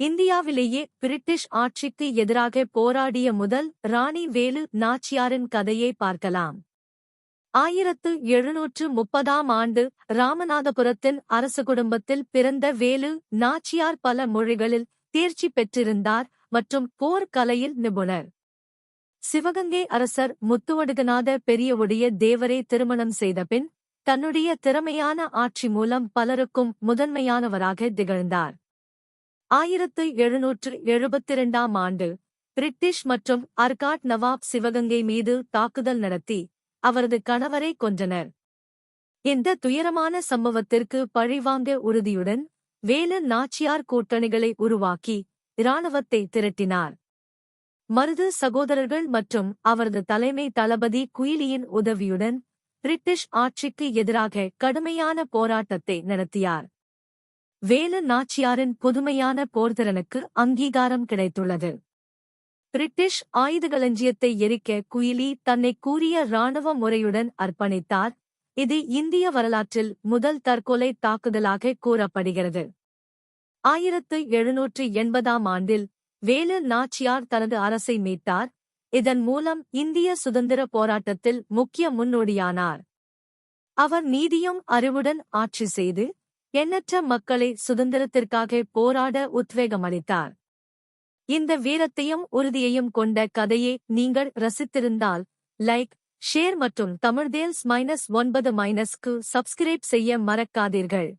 இந்தியாவிலேயே பிரிட்டிஷ் ஆட்சிக்கு எதிராக போராடிய முதல் ராணி வேலு நாச்சியாரின் கதையை பார்க்கலாம். 1730ஆம் ஆண்டு ராமநாதபுரத்தின் அரச குடும்பத்தில் பிறந்த வேலு நாச்சியார் பல மொழிகளில் தேர்ச்சி பெற்றிருந்தார் மற்றும் போர் கலையில் நிபுணர். சிவகங்கை அரசர் முத்துவடுகநாத பெரியவுடைய தேவரை திருமணம் செய்தபின் தன்னுடைய திறமையான ஆட்சி மூலம் பலருக்கும் முதன்மையானவராக திகழ்ந்தார். 1772ஆம் ஆண்டு பிரிட்டிஷ் மற்றும் அர்காட் நவாப் சிவகங்கை மீது தாக்குதல் நடத்தி அவரது கணவரை கொன்றனர். இந்த துயரமான சம்பவத்திற்கு பழிவாங்க உறுதியுடன் வேலு நாச்சியார் கூட்டணிகளை உருவாக்கி இராணுவத்தை திரட்டினார். மருது சகோதரர்கள் மற்றும் அவரது தலைமை தளபதி குயிலியின் உதவியுடன் பிரிட்டிஷ் ஆட்சிக்கு எதிராக கடுமையான போராட்டத்தை நடத்தியார். வேலு நாச்சியாரின் புதுமையான போர்த்திறனுக்கு அங்கீகாரம் கிடைத்துள்ளது. பிரிட்டிஷ் ஆயுதகளஞ்சியத்தை எரிக்க குயிலி தன்னை கூறிய இராணுவ முறையுடன் அர்ப்பணித்தார். இது இந்திய வரலாற்றில் முதல் தற்கொலை தாக்குதலாக கூறப்படுகிறது. 1780ஆம் ஆண்டில் வேலு நாச்சியார் தனது அரசை மீட்டார். இதன் மூலம் இந்திய சுதந்திர போராட்டத்தில் முக்கிய முன்னோடியானார். அவர் நீதியும் அறிவுடன் ஆட்சி செய்து எண்ணற்ற மக்களை சுதந்திரத்திற்காக போராட உத்வேகமளித்தார். இந்த வீரத்தையும் உறுதியையும் கொண்ட கதையை நீங்கள் ரசித்திருந்தால் லைக், ஷேர் மற்றும் தமிழ்தேல்ஸ் -9 க்கு சப்ஸ்கிரைப் செய்ய மறக்காதீர்கள்.